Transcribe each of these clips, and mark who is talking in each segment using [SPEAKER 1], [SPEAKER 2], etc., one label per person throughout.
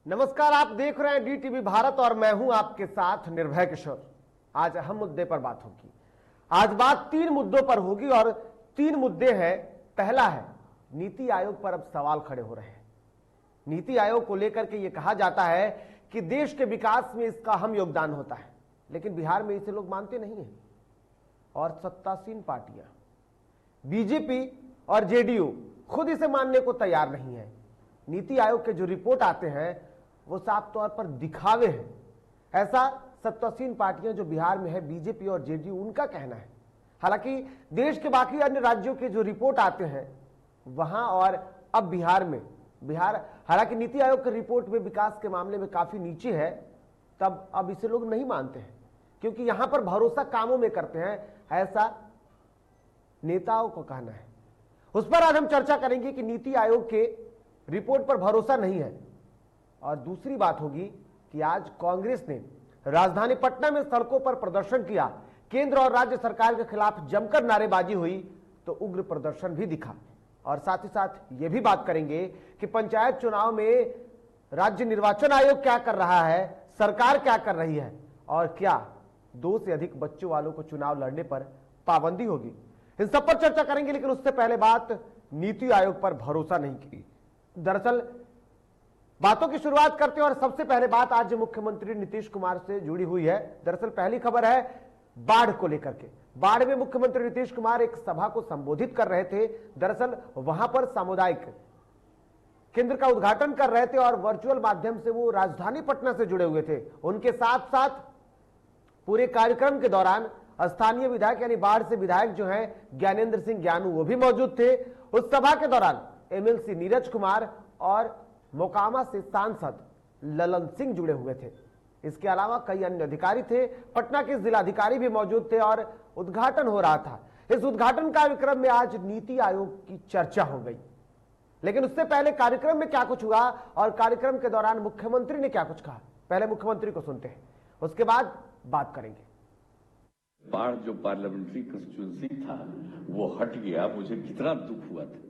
[SPEAKER 1] नमस्कार, आप देख रहे हैं डीटीवी भारत और मैं हूं आपके साथ निर्भय किशोर। आज अहम मुद्दे पर बात होगी। आज बात 3 मुद्दों पर होगी और 3 मुद्दे हैं। पहला है नीति आयोग पर अब सवाल खड़े हो रहे हैं। नीति आयोग को लेकर के यह कहा जाता है कि देश के विकास में इसका अहम योगदान होता है, लेकिन बिहार में इसे लोग मानते नहीं हैं और सत्तासीन पार्टियां बीजेपी और जेडीयू खुद इसे मानने को तैयार नहीं है। नीति आयोग के जो रिपोर्ट आते हैं वो साफ तौर पर दिखावे हैं, ऐसा सत्तासीन पार्टियां जो बिहार में है बीजेपी और जेडीयू उनका कहना है। हालांकि देश के बाकी अन्य राज्यों के जो रिपोर्ट आते हैं वहां और अब बिहार हालांकि नीति आयोग की रिपोर्ट में विकास के मामले में काफी नीचे है, तब अब इसे लोग नहीं मानते हैं क्योंकि यहां पर भरोसा कामों में करते हैं, ऐसा नेताओं को कहना है। उस पर आज हम चर्चा करेंगे कि नीति आयोग के रिपोर्ट पर भरोसा नहीं है। और दूसरी बात होगी कि आज कांग्रेस ने राजधानी पटना में सड़कों पर प्रदर्शन किया। केंद्र और राज्य सरकार के खिलाफ जमकर नारेबाजी हुई तो उग्र प्रदर्शन भी दिखा। और साथ ही साथ ये भी बात करेंगे कि पंचायत चुनाव में राज्य निर्वाचन आयोग क्या कर रहा है, सरकार क्या कर रही है और क्या 2 से अधिक बच्चों वालों को चुनाव लड़ने पर पाबंदी होगी। इन सब पर चर्चा करेंगे, लेकिन उससे पहले बात नीति आयोग पर भरोसा नहीं की। दरअसल बातों की शुरुआत करते हैं और सबसे पहले बात आज मुख्यमंत्री नीतीश कुमार से जुड़ी हुई है। दरअसल पहली खबर है बाढ़ को लेकर के। बाढ़ में मुख्यमंत्री नीतीश कुमार एक सभा को संबोधित कर रहे थे। दरअसल वहां पर सामुदायिक केंद्र का उद्घाटन कर रहे थे और वर्चुअल माध्यम से वो राजधानी पटना से जुड़े हुए थे। उनके साथ साथ पूरे कार्यक्रम के दौरान स्थानीय विधायक यानी बाढ़ से विधायक जो हैं ज्ञानेंद्र सिंह ज्ञानू वो भी मौजूद थे। उस सभा के दौरान एमएलसी नीरज कुमार और मोकामा से सांसद ललन सिंह जुड़े हुए थे। इसके अलावा कई अन्य अधिकारी थे, पटना के जिलाधिकारी भी मौजूद थे और उद्घाटन हो रहा था। इस उद्घाटन कार्यक्रम में आज नीति आयोग की चर्चा हो गई, लेकिन उससे पहले कार्यक्रम में क्या कुछ हुआ और कार्यक्रम के दौरान मुख्यमंत्री ने क्या कुछ कहा, पहले मुख्यमंत्री को सुनते हैं, उसके बाद बात करेंगे।
[SPEAKER 2] बाढ़ जो पार्लियामेंट्री कंस्टिट्यूंसी था वो हट गया, मुझे कितना दुख हुआ था।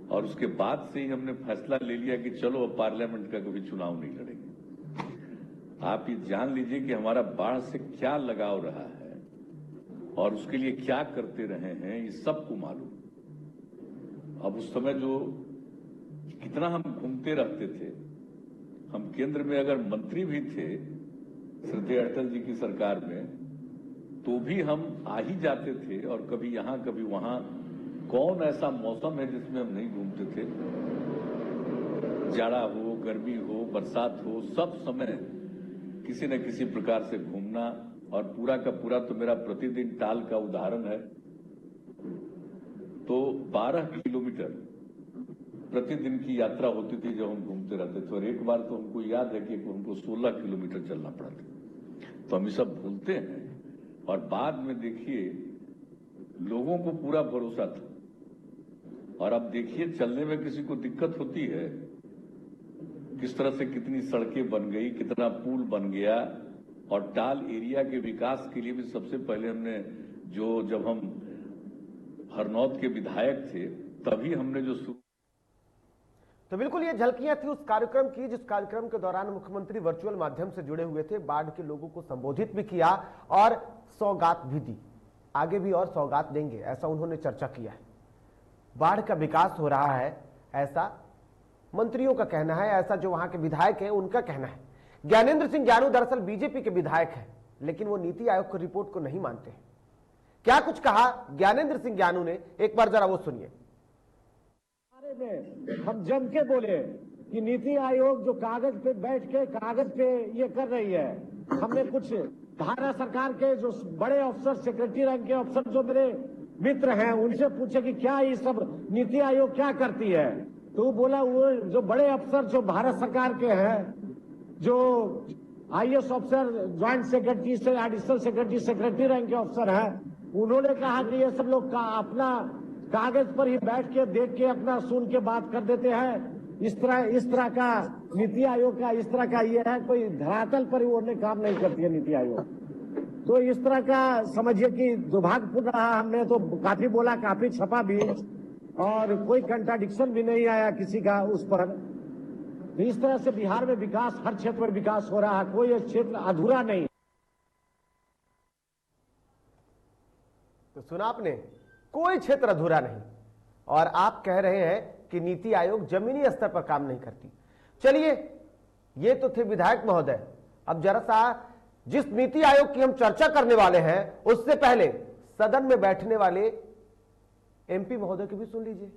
[SPEAKER 2] और उसके बाद से ही हमने फैसला ले लिया कि चलो अब पार्लियामेंट का कभी चुनाव नहीं लड़ेंगे। आप ये जान लीजिए कि हमारा बाढ़ से क्या लगाव रहा है और उसके लिए क्या करते रहे हैं, ये सबको मालूम। अब उस समय जो कितना हम घूमते रहते थे, हम केंद्र में अगर मंत्री भी थे श्रद्धेय अटल जी की सरकार में, तो भी हम आ ही जाते थे और कभी यहां कभी वहां। कौन ऐसा मौसम है जिसमें हम नहीं घूमते थे? जाड़ा हो, गर्मी हो, बरसात हो, सब समय किसी न किसी प्रकार से घूमना। और पूरा का पूरा तो मेरा प्रतिदिन टाल का उदाहरण है। तो 12 किलोमीटर प्रतिदिन की यात्रा होती थी जब हम घूमते रहते थे। और एक बार तो हमको याद है कि हमको 16 किलोमीटर चलना पड़ा था। तो हम ये सब भूलते हैं और बाद में देखिए लोगों को पूरा भरोसा था। और अब देखिए चलने में किसी को दिक्कत होती है, किस तरह से कितनी सड़कें बन गई, कितना पुल बन गया। और टाल एरिया के विकास के लिए भी सबसे पहले हमने जब हम हरनौत के विधायक थे तभी हमने जो
[SPEAKER 1] तो बिल्कुल ये झलकियां थी उस कार्यक्रम की, जिस कार्यक्रम के दौरान मुख्यमंत्री वर्चुअल माध्यम से जुड़े हुए थे। बाढ़ के लोगों को संबोधित भी किया और सौगात भी दी, आगे भी और सौगात देंगे, ऐसा उन्होंने चर्चा किया है। बाढ़ का विकास हो रहा है ऐसा मंत्रियों का कहना है, ऐसा जो वहां के विधायक हैं उनका कहना है। ज्ञानेंद्र सिंह ज्ञानू दरअसल बीजेपी के विधायक हैं, लेकिन वो नीति आयोग की रिपोर्ट को नहीं मानते हैं। क्या कुछ कहा ज्ञानेंद्र सिंह ज्ञानू ने, एक बार जरा वो सुनिए।
[SPEAKER 3] हम जम के बोले कि नीति आयोग जो कागज पे बैठ के कागज पे ये कर रही है। हमने कुछ भारत सरकार के जो बड़े अफसर, सेक्रेटरी रैंक के अफसर जो मेरे मित्र हैं उनसे पूछे कि क्या ये सब नीति आयोग क्या करती है, तो बोला वो जो बड़े अफसर जो भारत सरकार के हैं, जो आईएएस अफसर, ज्वाइंट सेक्रेटरी से एडिशनल सेक्रेटरी, सेक्रेटरी रैंक के अफसर हैं, उन्होंने कहा कि ये सब लोग अपना कागज पर ही बैठ के देख के अपना सुन के बात कर देते हैं। इस तरह का नीति आयोग का इस तरह का ये है, कोई धरातल पर वो काम नहीं करती है नीति आयोग। तो इस तरह का समझिए कि दुर्भाग्यपूर्ण रहा। हमने तो काफी बोला, काफी छपा भी और कोई कंट्राडिक्शन भी नहीं आया किसी का उस पर। तो इस तरह से बिहार में विकास, हर क्षेत्र में विकास हो रहा है, कोई क्षेत्र अधूरा नहीं।
[SPEAKER 1] तो सुना आपने, कोई क्षेत्र अधूरा नहीं। और आप कह रहे हैं कि नीति आयोग जमीनी स्तर पर काम नहीं करती। चलिए, ये तो थे विधायक महोदय। अब जरा सा जिस नीति आयोग की हम चर्चा करने वाले हैं उससे पहले सदन में बैठने वाले एमपी महोदय की भी सुन लीजिए।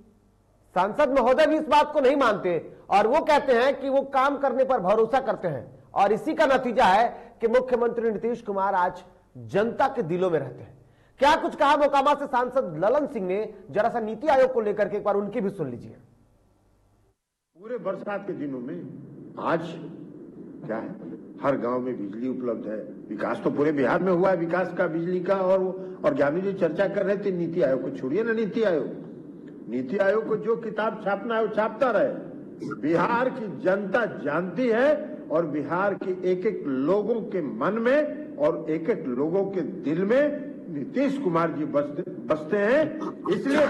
[SPEAKER 1] सांसद महोदय भी इस बात को नहीं मानते और वो कहते हैं कि वो काम करने पर भरोसा करते हैं, और इसी का नतीजा है कि मुख्यमंत्री नीतीश कुमार आज जनता के दिलों में रहते हैं। क्या कुछ कहा मोकामा से सांसद ललन सिंह ने, जरा सा नीति आयोग को लेकर के एक बार उनकी भी सुन लीजिए।
[SPEAKER 4] पूरे बरसात के दिनों में आज क्या है, हर गांव में बिजली उपलब्ध है। विकास तो पूरे बिहार में हुआ है, विकास का, बिजली का। और ज्ञानी जी चर्चा कर रहे थे नीति आयोग को, छोड़िए ना नीति आयोग को जो किताब छापना है वो छापता रहे। बिहार की जनता जानती है और बिहार के एक एक लोगों के मन में और एक एक लोगों के दिल में नीतीश कुमार जी बसते हैं। इसलिए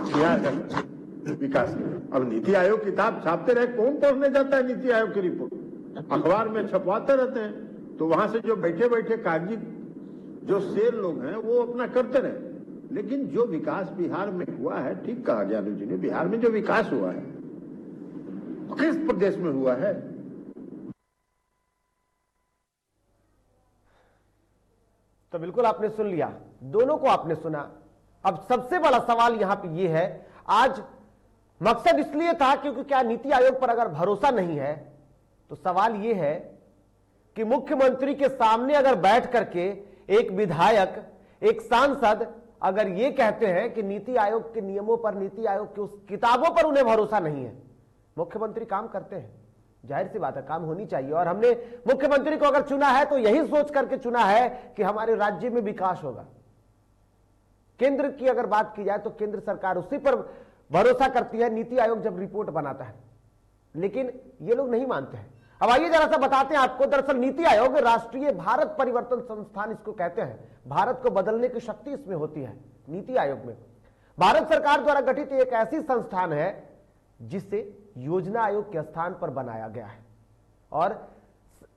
[SPEAKER 4] बिहार का विकास। अब नीति आयोग किताब छापते रहे, कौन पढ़ने जाता है नीति आयोग की रिपोर्ट? अखबार में छपवाते रहते हैं, तो वहां से जो बैठे बैठे कागजी जो शेर लोग हैं वो अपना करते रहे। लेकिन जो विकास बिहार में हुआ है, ठीक कहा ज्ञानू जी ने, बिहार में जो विकास हुआ है किस प्रदेश में हुआ है?
[SPEAKER 1] तो बिल्कुल आपने सुन लिया, दोनों को आपने सुना। अब सबसे बड़ा सवाल यहां पे ये है, आज मकसद इसलिए था क्योंकि क्या नीति आयोग पर अगर भरोसा नहीं है तो सवाल यह है कि मुख्यमंत्री के सामने अगर बैठ करके एक विधायक, एक सांसद अगर ये कहते हैं कि नीति आयोग के नियमों पर, नीति आयोग की उस किताबों पर उन्हें भरोसा नहीं है। मुख्यमंत्री काम करते हैं, जाहिर सी बात है काम होनी चाहिए, और हमने मुख्यमंत्री को अगर चुना है तो यही सोच करके चुना है कि हमारे राज्य में विकास होगा। केंद्र की अगर बात की जाए तो केंद्र सरकार उसी पर भरोसा करती है नीति आयोग जब रिपोर्ट बनाता है, लेकिन ये लोग नहीं मानते हैं। अब आइए जरा सा बताते हैं आपको। दरअसल नीति आयोग राष्ट्रीय भारत परिवर्तन संस्थान इसको कहते हैं। भारत को बदलने की शक्ति इसमें होती है नीति आयोग में। भारत सरकार द्वारा गठित एक ऐसी संस्थान है जिसे योजना आयोग के स्थान पर बनाया गया है, और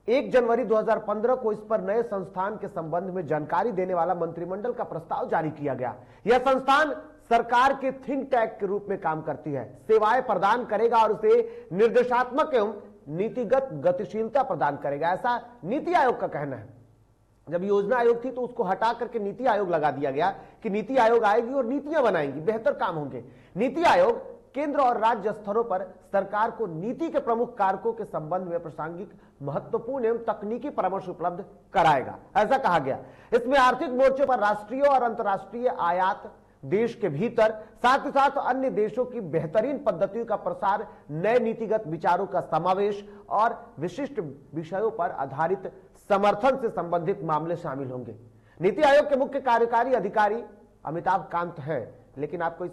[SPEAKER 1] 1 जनवरी 2015 को इस पर नए संस्थान के संबंध में जानकारी देने वाला मंत्रिमंडल का प्रस्ताव जारी किया गया। यह संस्थान सरकार के थिंक टैंक के रूप में काम करती है, सेवाएं प्रदान करेगा और उसे निर्देशात्मक एवं नीतिगत गतिशीलता प्रदान करेगा, ऐसा नीति आयोग का कहना है। जब योजना आयोग थी तो उसको हटा करके नीति आयोग लगा दिया गया कि नीति आयोग आएगी और नीतियां बनाएंगी, बेहतर काम होंगे। नीति आयोग केंद्र और राज्य स्तरों पर सरकार को नीति के प्रमुख कारकों के संबंध में प्रासंगिक, महत्वपूर्ण एवं तकनीकी परामर्श उपलब्ध कराएगा, ऐसा कहा गया। इसमें आर्थिक मोर्चे पर राष्ट्रीय और अंतर्राष्ट्रीय आयात, देश के भीतर, साथ ही साथ अन्य देशों की बेहतरीन पद्धतियों का प्रसार, नए नीतिगत विचारों का समावेश और विशिष्ट विषयों पर आधारित समर्थन से संबंधित मामले शामिल होंगे। नीति आयोग के मुख्य कार्यकारी अधिकारी अमिताभ कांत हैं, लेकिन आपको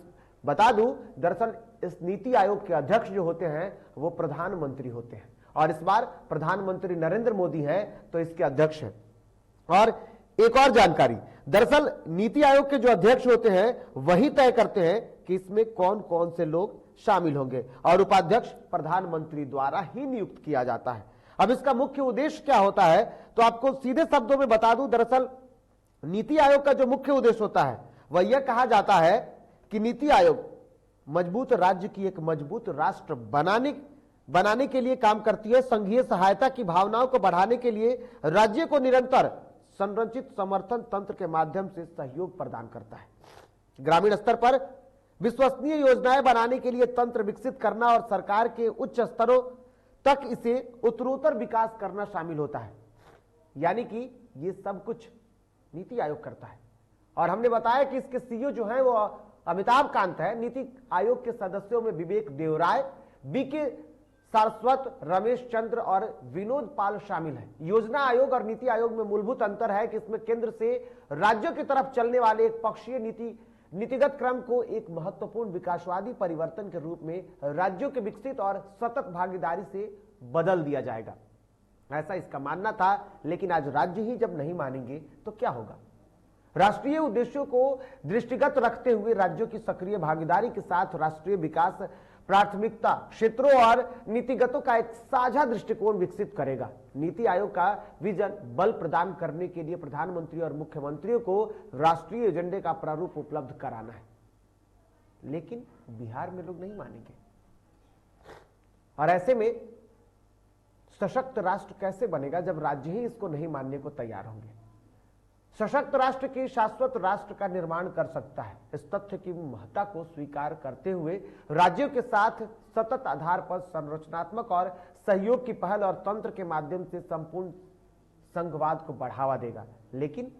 [SPEAKER 1] बता दूं, दरअसल इस नीति आयोग के अध्यक्ष जो होते हैं वो प्रधानमंत्री होते हैं, और इस बार प्रधानमंत्री नरेंद्र मोदी हैं तो इसके अध्यक्ष हैं। और एक और जानकारी, दरअसल नीति आयोग के जो अध्यक्ष होते हैं वही तय करते हैं कि इसमें कौन कौन से लोग शामिल होंगे, और उपाध्यक्ष प्रधानमंत्री द्वारा ही नियुक्त किया जाता है। अब इसका मुख्य उद्देश्य क्या होता है तो आपको सीधे शब्दों में बता दूं, दरअसल नीति आयोग का जो मुख्य उद्देश्य होता है वह यह कहा जाता है कि नीति आयोग मजबूत राज्य की एक मजबूत राष्ट्र बनाने के लिए काम करती है, संघीय सहायता की भावनाओं को बढ़ाने के लिए राज्य को निरंतर संरचित समर्थन तंत्र के माध्यम से सहयोग प्रदान करता है, ग्रामीण स्तर पर विश्वसनीय योजनाएं बनाने के लिए तंत्र विकसित करना और सरकार के उच्च स्तरों तक इसे उत्तरोत्तर विकास करना शामिल होता है। यानी कि ये सब कुछ नीति आयोग करता है। और हमने बताया कि इसके सीईओ जो है वो अमिताभ कांत है। नीति आयोग के सदस्यों में विवेक देवराय, बीके सारस्वत, रमेश चंद्र और विनोद पाल शामिल हैं। योजना आयोग और नीति आयोग में मूलभूत अंतर है कि इसमें केंद्र से राज्यों की तरफ चलने वाले एक पक्षीय नीतिगत क्रम को एक महत्वपूर्ण विकासवादी परिवर्तन के रूप में राज्यों के विकसित और सतत भागीदारी से बदल दिया जाएगा, ऐसा इसका मानना था। लेकिन आज राज्य ही जब नहीं मानेंगे तो क्या होगा? राष्ट्रीय उद्देश्यों को दृष्टिगत रखते हुए राज्यों की सक्रिय भागीदारी के साथ राष्ट्रीय विकास प्राथमिकता क्षेत्रों और नीतिगतों का एक साझा दृष्टिकोण विकसित करेगा। नीति आयोग का विजन बल प्रदान करने के लिए प्रधानमंत्री और मुख्यमंत्रियों को राष्ट्रीय एजेंडे का प्रारूप उपलब्ध कराना है। लेकिन बिहार में लोग नहीं मानेंगे और ऐसे में सशक्त राष्ट्र कैसे बनेगा जब राज्य ही इसको नहीं मानने को तैयार होंगे। सशक्त राष्ट्र की शाश्वत राष्ट्र का निर्माण कर सकता है। इस तथ्य की महत्ता को स्वीकार करते हुए राज्यों के साथ सतत आधार पर संरचनात्मक और सहयोग की पहल और तंत्र के माध्यम से संपूर्ण संघवाद को बढ़ावा देगा। लेकिन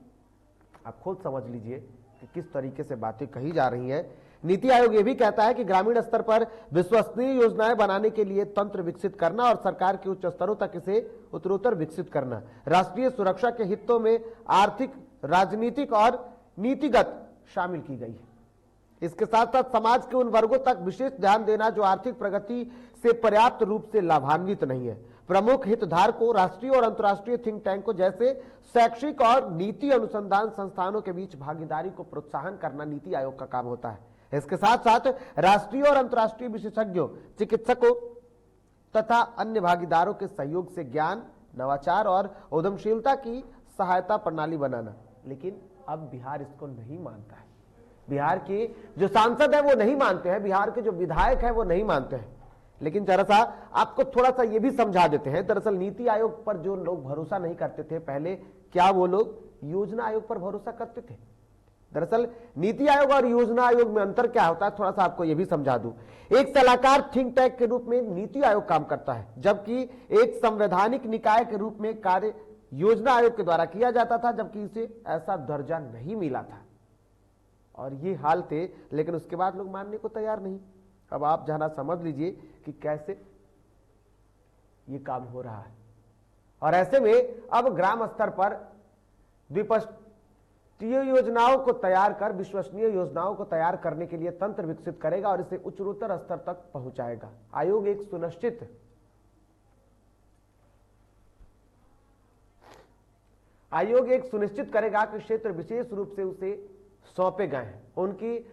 [SPEAKER 1] आप खुद समझ लीजिए कि किस तरीके से बातें कही जा रही हैं। नीति आयोग यह भी कहता है कि ग्रामीण स्तर पर विश्वसनीय योजनाएं बनाने के लिए तंत्र विकसित करना और सरकार के उच्च स्तरों तक इसे उत्तरोत्तर विकसित करना, राष्ट्रीय सुरक्षा के हितों में आर्थिक, राजनीतिक और नीतिगत शामिल की गई है। इसके साथ साथ समाज के उन वर्गों तक विशेष ध्यान देना जो आर्थिक प्रगति से पर्याप्त रूप से लाभान्वित नहीं है। प्रमुख हितधारकों, राष्ट्रीय और अंतर्राष्ट्रीय थिंक टैंकों जैसे शैक्षिक और नीति अनुसंधान संस्थानों के बीच भागीदारी को प्रोत्साहन करना नीति आयोग का काम होता है। इसके साथ साथ राष्ट्रीय और अंतर्राष्ट्रीय विशेषज्ञों, चिकित्सकों तथा अन्य भागीदारों के सहयोग से ज्ञान, नवाचार और उद्यमशीलता की सहायता प्रणाली बनाना। लेकिन अब बिहार इसको नहीं मानता है। बिहार के जो सांसद है वो नहीं मानते हैं, बिहार के जो विधायक है वो नहीं मानते हैं। लेकिन जरा सा आपको थोड़ा सा ये भी समझा देते हैं। दरअसल नीति आयोग पर जो लोग भरोसा नहीं करते थे पहले, क्या वो लोग योजना आयोग पर भरोसा करते थे? दरअसल नीति आयोग और योजना आयोग में अंतर क्या होता है, थोड़ा सा आपको यह भी समझा दूं। एक सलाहकार थिंक टैंक के रूप में नीति आयोग काम करता है, जबकि एक संवैधानिक निकाय के रूप में कार्य योजना आयोग के द्वारा किया जाता था, जबकि इसे ऐसा दर्जा नहीं मिला था। और ये हाल थे, लेकिन उसके बाद लोग मानने को तैयार नहीं। अब आप जरा समझ लीजिए कि कैसे ये काम हो रहा है। और ऐसे में अब ग्राम स्तर पर द्विपक्षीय योजनाओं को तैयार कर विश्वसनीय योजनाओं को तैयार करने के लिए तंत्र विकसित करेगा और इसे उच्चतर स्तर तक पहुंचाएगा। आयोग एक सुनिश्चित करेगा कि क्षेत्र विशेष रूप से उसे सौंपे गए हैं उनकी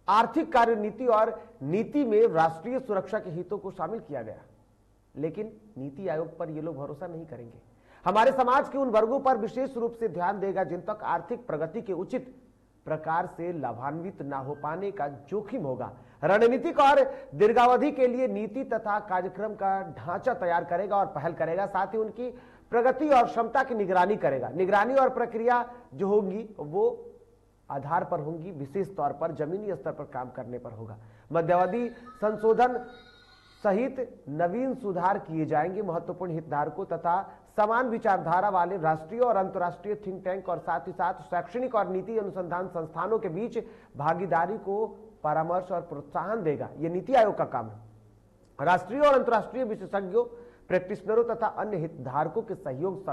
[SPEAKER 1] आर्थिक कार्य नीति और नीति में राष्ट्रीय सुरक्षा के हितों को शामिल किया गया। लेकिन नीति आयोग पर ये लोग भरोसा नहीं करेंगे। हमारे समाज के उन वर्गों पर विशेष रूप से ध्यान देगा जिन तक आर्थिक प्रगति के उचित प्रकार से लाभान्वित न हो पाने का जोखिम होगा। रणनीतिक और दीर्घावधि के लिए नीति तथा कार्यक्रम का ढांचा तैयार करेगा और पहल करेगा। साथ ही उनकी प्रगति और क्षमता की निगरानी करेगा। निगरानी और प्रक्रिया जो होगी वो आधार पर होंगी, विशेष तौर पर जमीनी स्तर पर काम करने पर होगा। मध्यावधि संशोधन सहित नवीन सुधार किए जाएंगे। महत्वपूर्ण हितधारकों तथा समान विचारधारा वाले राष्ट्रीय और अंतर्राष्ट्रीय थिंक टैंक और साथ ही साथ शैक्षणिक और नीति अनुसंधान संस्थानों के बीच भागीदारी को परामर्श और प्रोत्साहन देगा। यह नीति आयोग का काम है। राष्ट्रीय और अंतर्राष्ट्रीय विशेषज्ञों, प्रैक्टिशनरों तथा अन्य हितधारकों के सहयोग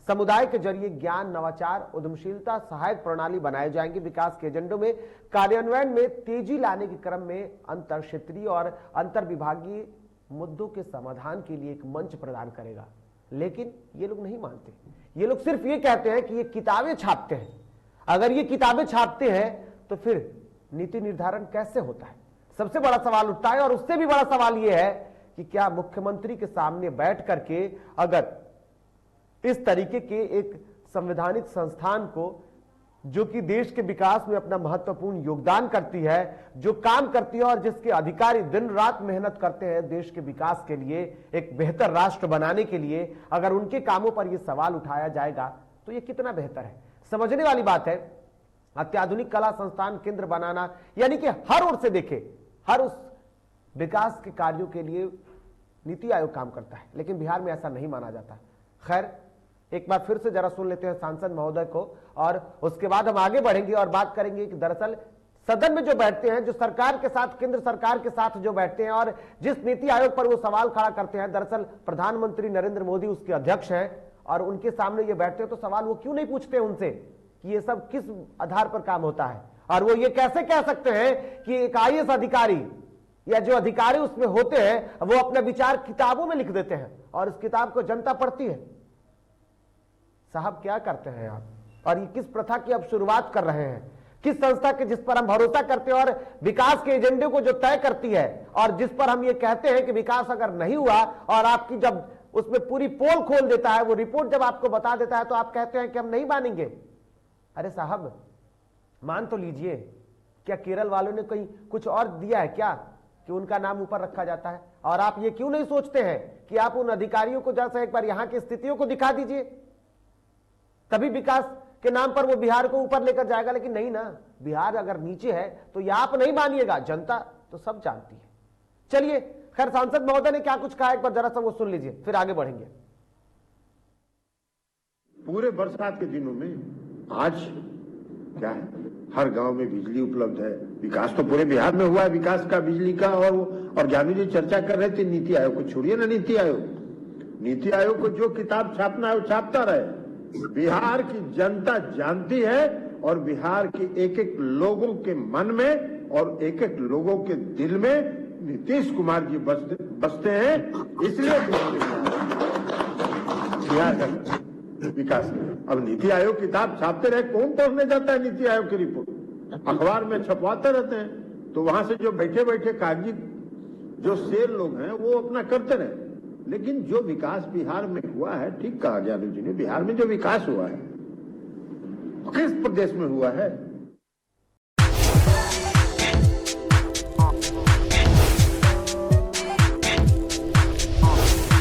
[SPEAKER 1] समुदाय के जरिए ज्ञान, नवाचार, उद्यमशीलता सहायक प्रणाली बनाए जाएंगे। विकास के एजेंडों में कार्यान्वयन में तेजी लाने के क्रम में अंतर क्षेत्रीय और अंतर विभागीय मुद्दों के समाधान के लिए एक मंच प्रदान करेगा। लेकिन ये लोग नहीं मानते। ये लोग सिर्फ ये कहते हैं कि ये किताबें छापते हैं। अगर ये किताबें छापते हैं तो फिर नीति निर्धारण कैसे होता है? सबसे बड़ा सवाल उठता है। और उससे भी बड़ा सवाल यह है कि क्या मुख्यमंत्री के सामने बैठ करके अगर इस तरीके के एक संवैधानिक संस्थान को, जो कि देश के विकास में अपना महत्वपूर्ण योगदान करती है, जो काम करती है और जिसके अधिकारी दिन रात मेहनत करते हैं देश के विकास के लिए, एक बेहतर राष्ट्र बनाने के लिए, अगर उनके कामों पर यह सवाल उठाया जाएगा तो यह कितना बेहतर है? समझने वाली बात है। अत्याधुनिक कला संस्थान केंद्र बनाना, यानी कि हर ओर से देखे, हर उस विकास के कार्यों के लिए नीति आयोग काम करता है। लेकिन बिहार में ऐसा नहीं माना जाता। खैर, एक बार फिर से जरा सुन लेते हैं सांसद महोदय को और उसके बाद हम आगे बढ़ेंगे और बात करेंगे कि दरअसल सदन में जो बैठते हैं, जो सरकार के साथ, केंद्र सरकार के साथ जो बैठते हैं और जिस नीति आयोग पर वो सवाल खड़ा करते हैं, दरअसल प्रधानमंत्री नरेंद्र मोदी उसके अध्यक्ष हैं और उनके सामने ये बैठते हैं तो सवाल वो क्यों नहीं पूछते उनसे कि ये सब किस आधार पर काम होता है? और वो ये कैसे कह सकते हैं कि एक IAS अधिकारी या जो अधिकारी उसमें होते हैं वो अपने विचार किताबों में लिख देते हैं और इस किताब को जनता पढ़ती है? साहब क्या करते हैं आप? और ये किस प्रथा की अब शुरुआत कर रहे हैं? किस संस्था के जिस पर हम भरोसा करते हैं और विकास के एजेंडे को जो तय करती है और जिस पर हम ये कहते हैं कि विकास अगर नहीं हुआ और आपकी जब उसमें पूरी पोल खोल देता है, वो रिपोर्ट जब आपको बता देता है तो आप कहते हैं कि हम नहीं मानेंगे। अरे साहब मान तो लीजिए, क्या केरल वालों ने कहीं कुछ और दिया है क्या कि उनका नाम ऊपर रखा जाता है? और आप ये क्यों नहीं सोचते हैं कि आप उन अधिकारियों को जैसे एक बार यहां की स्थितियों को दिखा दीजिए, तभी विकास के नाम पर वो बिहार को ऊपर लेकर जाएगा। लेकिन नहीं ना, बिहार अगर नीचे है तो ये आप नहीं मानिएगा, जनता तो सब जानती है। चलिए खैर, सांसद महोदय ने क्या कुछ कहा एक बार जरा सा वो सुन लीजिए, फिर आगे बढ़ेंगे।
[SPEAKER 4] पूरे बरसात के दिनों में आज क्या है, हर गांव में बिजली उपलब्ध है। विकास तो पूरे बिहार में हुआ है, विकास का, बिजली का। और ज्ञानी जी चर्चा कर रहे थे नीति आयोग को, छोड़िए ना नीति आयोग को जो किताब छापना है वो छापता रहे। बिहार की जनता जानती है और बिहार के एक एक लोगों के मन में और एक एक लोगों के दिल में नीतीश कुमार जी बसते हैं। इसलिए बिहार का विकास। अब नीति आयोग किताब छापते रहे, कौन पढ़ने जाता है नीति आयोग की रिपोर्ट? अखबार में छपवाते रहते हैं, तो वहां से जो बैठे बैठे कागजी जो शेर लोग हैं वो अपना करते रहे। लेकिन जो विकास बिहार में हुआ है, ठीक कहा ज्ञानू जी ने, बिहार में जो विकास हुआ है किस प्रदेश में हुआ है?